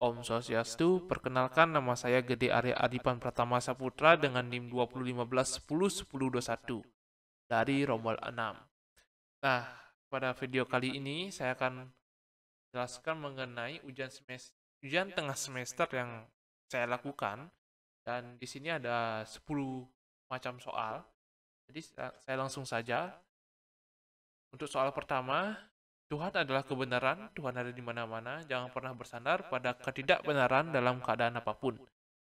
Om Swastiastu, perkenalkan nama saya Gede Arya Adipan Pratama Saputra dengan NIM 2015101021 dari Rombol 6. Nah, pada video kali ini saya akan jelaskan mengenai ujian tengah semester yang saya lakukan, dan di sini ada 10 macam soal. Jadi saya langsung saja. Untuk soal pertama, Tuhan adalah kebenaran, Tuhan ada di mana-mana, jangan pernah bersandar pada ketidakbenaran dalam keadaan apapun.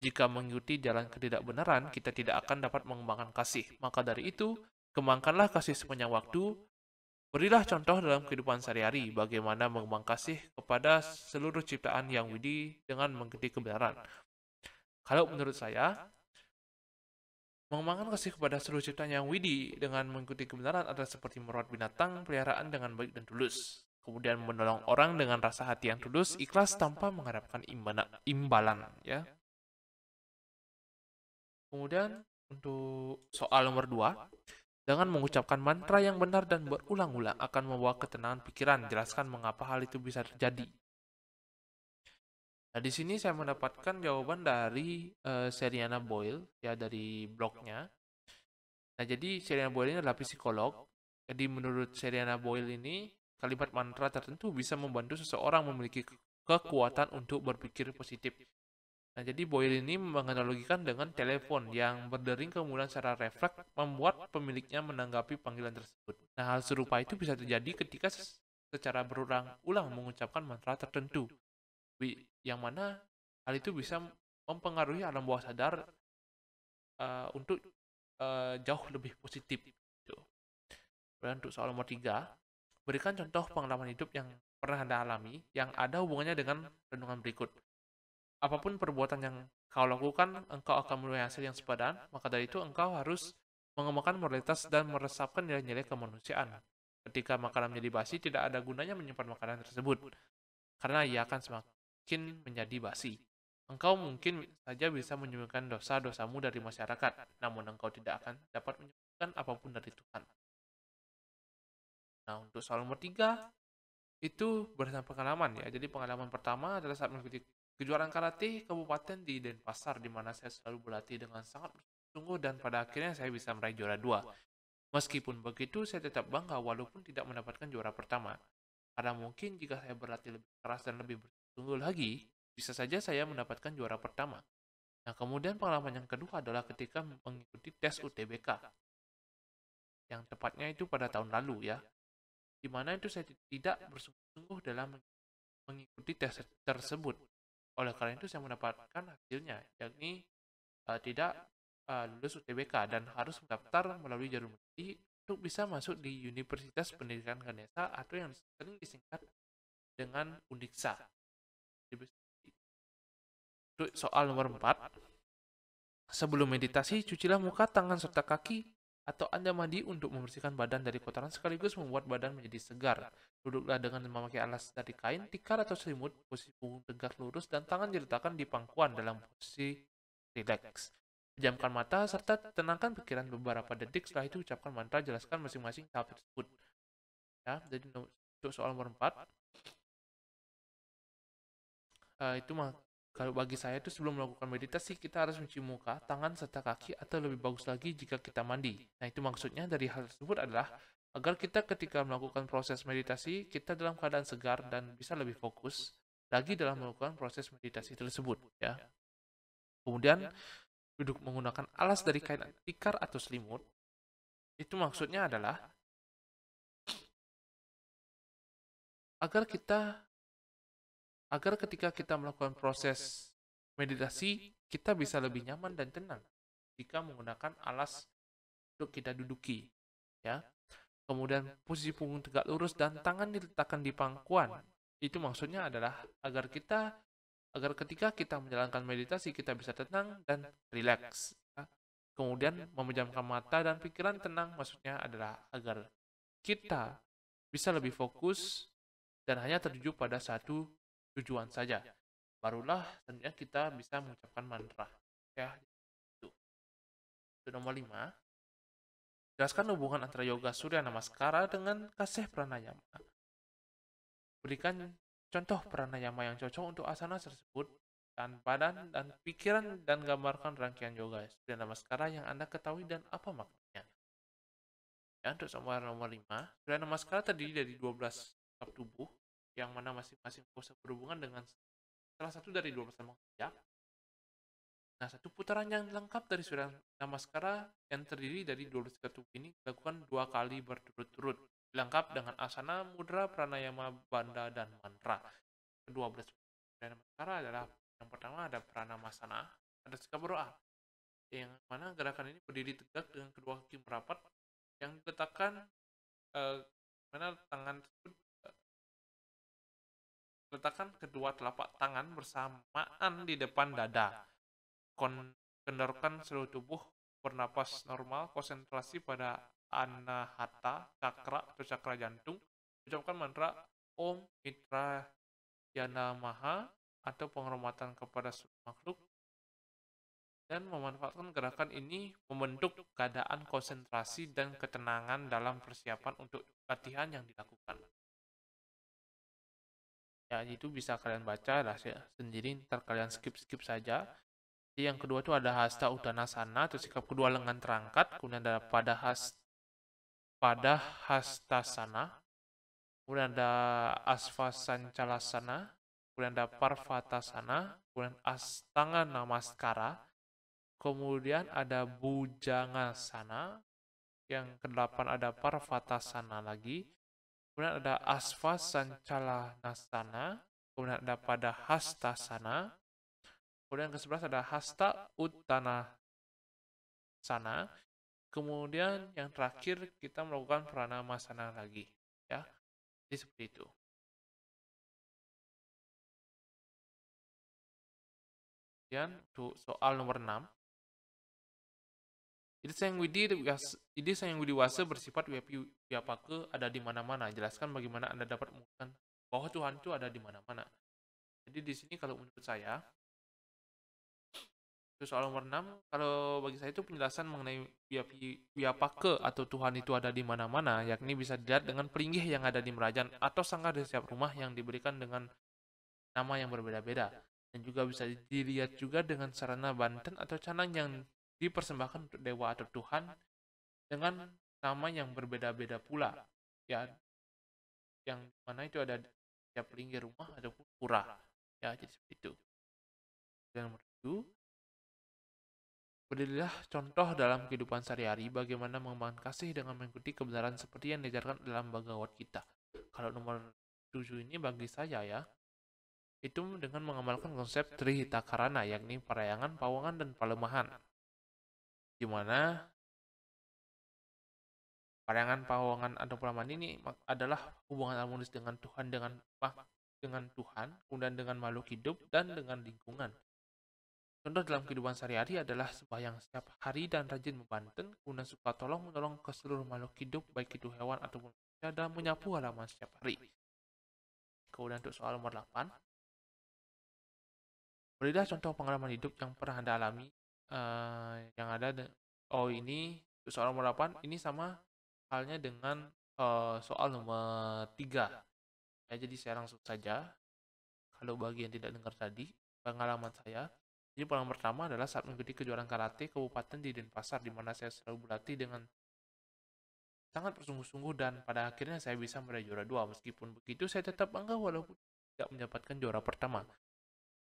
Jika mengikuti jalan ketidakbenaran, kita tidak akan dapat mengembangkan kasih. Maka dari itu, kembangkanlah kasih sepanjang waktu, berilah contoh dalam kehidupan sehari-hari bagaimana mengembang kasih kepada seluruh ciptaan yang widi dengan mengikuti kebenaran. Kalau menurut saya, mengembangkan kasih kepada seluruh ciptaan yang widi dengan mengikuti kebenaran adalah seperti merawat binatang peliharaan dengan baik dan tulus. Kemudian menolong orang dengan rasa hati yang tulus, ikhlas tanpa mengharapkan imbalan. Ya. Kemudian untuk soal nomor 2, dengan mengucapkan mantra yang benar dan berulang-ulang akan membawa ketenangan pikiran. Jelaskan mengapa hal itu bisa terjadi. Nah, di sini saya mendapatkan jawaban dari Seriana Boyle, ya, dari blognya. Nah, jadi Seriana Boyle ini adalah psikolog. Jadi menurut Seriana Boyle ini, kalimat mantra tertentu bisa membantu seseorang memiliki kekuatan untuk berpikir positif. Nah, jadi Boyle ini menganalogikan dengan telepon yang berdering kemudian secara refleks membuat pemiliknya menanggapi panggilan tersebut. Nah, hal serupa itu bisa terjadi ketika secara berulang-ulang mengucapkan mantra tertentu, yang mana hal itu bisa mempengaruhi alam bawah sadar untuk jauh lebih positif. Gitu. Dan untuk soal nomor 3, berikan contoh pengalaman hidup yang pernah Anda alami yang ada hubungannya dengan renungan berikut. Apapun perbuatan yang kau lakukan, engkau akan menuai hasil yang sepadan, maka dari itu engkau harus mengembangkan moralitas dan meresapkan nilai-nilai kemanusiaan. Ketika makanan menjadi basi, tidak ada gunanya menyimpan makanan tersebut, karena ia akan semakin menjadi basi. Engkau mungkin saja bisa menyembuhkan dosa-dosamu dari masyarakat, namun engkau tidak akan dapat menyembuhkan apapun dari Tuhan. Nah, untuk soal nomor 3, itu berdasarkan pengalaman, ya. Jadi pengalaman pertama adalah saat mengikuti kejuaraan karate kabupaten di Denpasar, di mana saya selalu berlatih dengan sangat bersungguh dan pada akhirnya saya bisa meraih juara 2. Meskipun begitu, saya tetap bangga walaupun tidak mendapatkan juara pertama. Karena mungkin jika saya berlatih lebih keras dan lebih bersungguh lagi, bisa saja saya mendapatkan juara pertama. Nah, kemudian pengalaman yang kedua adalah ketika mengikuti tes UTBK, yang tepatnya itu pada tahun lalu, ya. Di mana itu saya tidak bersungguh-sungguh dalam mengikuti tes tersebut. Oleh karena itu saya mendapatkan hasilnya, yakni tidak lulus UTBK dan harus mendaftar melalui jalur mandiri untuk bisa masuk di Universitas Pendidikan Ganesha atau yang sering disingkat dengan UNIKSA. Untuk soal nomor 4, sebelum meditasi, cucilah muka, tangan, serta kaki, atau Anda mandi untuk membersihkan badan dari kotoran sekaligus membuat badan menjadi segar. Duduklah dengan memakai alas dari kain, tikar, atau selimut, posisi punggung tegak lurus, dan tangan diletakkan di pangkuan dalam posisi rileks. Pejamkan mata, serta tenangkan pikiran beberapa detik. Setelah itu, ucapkan mantra, jelaskan masing-masing tahap tersebut. Ya, jadi untuk soal nomor 4, itu mah kalau bagi saya itu sebelum melakukan meditasi kita harus mencuci muka, tangan serta kaki atau lebih bagus lagi jika kita mandi. Nah, itu maksudnya dari hal tersebut adalah agar kita ketika melakukan proses meditasi kita dalam keadaan segar dan bisa lebih fokus lagi dalam melakukan proses meditasi tersebut, ya. Kemudian duduk menggunakan alas dari kain tikar atau selimut. Itu maksudnya adalah agar kita agar ketika kita melakukan proses meditasi, kita bisa lebih nyaman dan tenang jika menggunakan alas untuk kita duduki, ya. Kemudian posisi punggung tegak lurus dan tangan diletakkan di pangkuan. Itu maksudnya adalah agar ketika kita menjalankan meditasi kita bisa tenang dan rileks. Ya. Kemudian memejamkan mata dan pikiran tenang maksudnya adalah agar kita bisa lebih fokus dan hanya tertuju pada satu tujuan saja. Barulah tentunya kita bisa mengucapkan mantra. Ya, itu nomor 5. Jelaskan hubungan antara yoga surya namaskara dengan kasih pranayama. Berikan contoh pranayama yang cocok untuk asana tersebut dan badan dan pikiran dan gambarkan rangkaian yoga Surya Namaskara yang Anda ketahui dan apa maknanya. Ya, untuk soal nomor 5, Surya Namaskara terdiri dari 12 tab tubuh yang mana masing-masing pose berhubungan dengan salah satu dari 12 lambang zodiak. Nah, satu putaran yang lengkap dari Surya Namaskara yang terdiri dari 12 tab tubuh ini dilakukan 2 kali berturut-turut, lengkap dengan asana, mudra, pranayama, banda, dan mantra. Kedua belas Surya Namaskara adalah yang pertama ada pranamasana, ada sikap berdoa, yang mana gerakan ini berdiri tegak dengan kedua kaki merapat yang diletakkan mana tangan tersebut letakkan kedua telapak tangan bersamaan di depan dada. Kendorkan seluruh tubuh, bernapas normal, konsentrasi pada anahata, cakra atau cakra jantung. Ucapkan mantra Om Mitra Yana Maha atau penghormatan kepada seluruh makhluk dan memanfaatkan gerakan ini membentuk keadaan konsentrasi dan ketenangan dalam persiapan untuk latihan yang dilakukan. Ya, itu bisa kalian baca lah sendiri, ntar kalian skip saja. Jadi yang kedua itu ada hasta uttanasana, atau sikap kedua lengan terangkat, kemudian ada pada hastasana, kemudian ada asvasancalasana, kemudian ada parvatasana, kemudian astanga namaskara, kemudian ada bujangasana, yang kedelapan ada parvatasana lagi, kemudian ada asvasancalanasana, kemudian ada pada hastasana, kemudian ke-11 ada hasta uttanasana, kemudian yang terakhir kita melakukan pranamasana lagi, ya. Jadi seperti itu. Kemudian untuk soal nomor 6. Ide sang widiwasa bersifat Vyapaka ada di mana-mana. Jelaskan bagaimana Anda dapat mengatakan bahwa Tuhan itu ada di mana-mana. Jadi di sini kalau menurut saya, itu soal nomor 6, kalau bagi saya itu penjelasan mengenai Vyapaka atau Tuhan itu ada di mana-mana, yakni bisa dilihat dengan pelinggih yang ada di merajan atau sanggar di setiap rumah yang diberikan dengan nama yang berbeda-beda. Dan juga bisa dilihat juga dengan sarana banten atau canang yang dipersembahkan untuk dewa atau Tuhan dengan nama yang berbeda-beda pula. Ya, yang mana itu ada setiap pelinggih rumah ataupun pura. Ya, jadi seperti itu. Dan nomor 7, berilah contoh dalam kehidupan sehari-hari bagaimana mengembangkan kasih dengan mengikuti kebenaran seperti yang diajarkan dalam Bhagavad Gita. Kalau nomor 7 ini bagi saya ya, itu dengan mengamalkan konsep Trihita Karana, yakni parayangan, pawangan, dan palemahan. Di mana parayangan, pawangan, atau palemahan ini adalah hubungan harmonis dengan Tuhan, dengan Tuhan, kemudian dengan makhluk hidup, dan dengan lingkungan. Contoh dalam kehidupan sehari-hari adalah sembahyang setiap hari dan rajin membanten, kemudian suka tolong-menolong ke seluruh makhluk hidup, baik itu hewan ataupun manusia, dan menyapu halaman setiap hari. Kemudian untuk soal nomor 8, berilah contoh pengalaman hidup yang pernah Anda alami, yang ada ini soal nomor 8 ini sama halnya dengan soal nomor 3. Ya, jadi saya langsung saja. Kalau bagi yang tidak dengar tadi, pengalaman saya. Jadi pengalaman pertama adalah saat mengikuti kejuaraan karate kabupaten di Denpasar, di mana saya selalu berlatih dengan sangat bersungguh-sungguh dan pada akhirnya saya bisa meraih juara 2. Meskipun begitu, saya tetap bangga walaupun tidak mendapatkan juara pertama.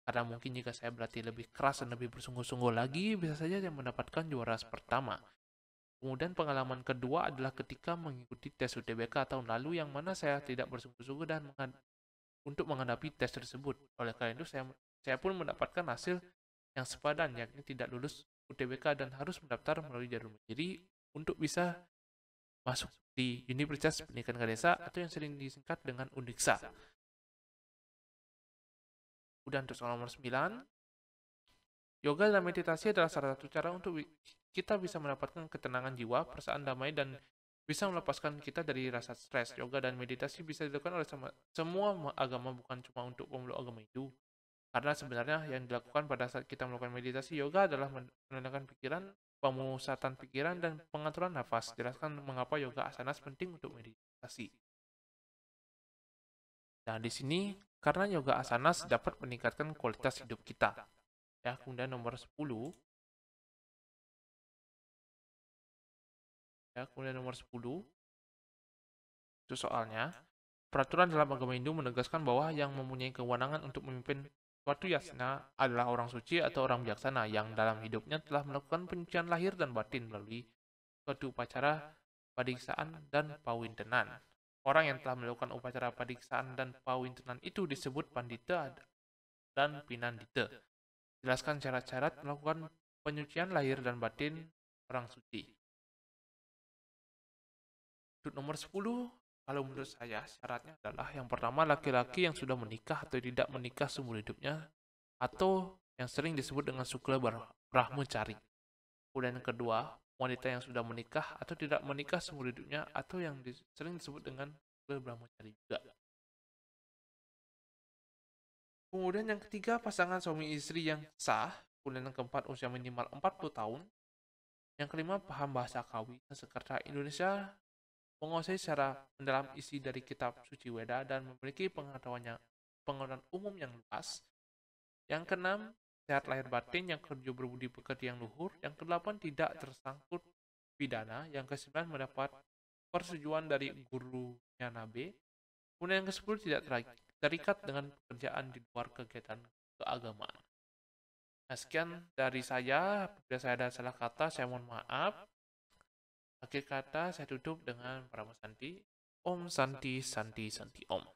Karena mungkin jika saya berlatih lebih keras dan lebih bersungguh-sungguh lagi, bisa saja saya mendapatkan juara pertama. Kemudian pengalaman kedua adalah ketika mengikuti tes UTBK tahun lalu, yang mana saya tidak bersungguh-sungguh dan untuk menghadapi tes tersebut. Oleh karena itu, saya pun mendapatkan hasil yang sepadan, yakni tidak lulus UTBK dan harus mendaftar melalui jalur mandiri untuk bisa masuk di Universitas Pendidikan Desa atau yang sering disingkat dengan UNDIKSA. Udah untuk soal nomor 9, yoga dan meditasi adalah salah satu cara untuk kita bisa mendapatkan ketenangan jiwa, perasaan damai, dan bisa melepaskan kita dari rasa stres. Yoga dan meditasi bisa dilakukan oleh semua agama, bukan cuma untuk pemeluk agama itu. Karena sebenarnya yang dilakukan pada saat kita melakukan meditasi yoga adalah menenangkan pikiran, pemusatan pikiran, dan pengaturan nafas. Jelaskan mengapa yoga asanas penting untuk meditasi. Nah, di sini karena yoga asanas dapat meningkatkan kualitas hidup kita. Ya, kemudian nomor 10. Ya, kemudian nomor 10 itu soalnya, peraturan dalam agama Hindu menegaskan bahwa yang mempunyai kewenangan untuk memimpin suatu yasna adalah orang suci atau orang bijaksana yang dalam hidupnya telah melakukan penyucian lahir dan batin melalui suatu upacara padiksaan dan pawintenan. Orang yang telah melakukan upacara padiksaan dan pawintenan itu disebut pandita dan pinandita. Jelaskan syarat-syarat melakukan penyucian lahir dan batin orang suci. Untuk nomor 10, kalau menurut saya syaratnya adalah yang pertama laki-laki yang sudah menikah atau tidak menikah seumur hidupnya atau yang sering disebut dengan sukla brahmacari. Kemudian yang kedua, wanita yang sudah menikah atau tidak menikah seumur hidupnya atau yang sering disebut dengan sukla brahmacari juga. Kemudian yang ketiga, pasangan suami istri yang sah. Kemudian yang keempat, usia minimal 40 tahun. Yang kelima, paham bahasa Kawi dan Sekerta Indonesia, menguasai secara mendalam isi dari kitab suci Weda dan memiliki pengetahuan umum yang luas. Yang keenam, sehat lahir batin. Yang ketujuh, berbudi pekerti yang luhur. Yang kedelapan, tidak tersangkut pidana. Yang kesembilan, mendapat persetujuan dari gurunya Nabe. Kemudian yang kesepuluh, tidak terikat dengan pekerjaan di luar kegiatan keagamaan. Nah, sekian dari saya. Apabila saya ada salah kata, saya mohon maaf. Akhir kata, saya tutup dengan Parama Santi. Om Santi Santi Santi Om.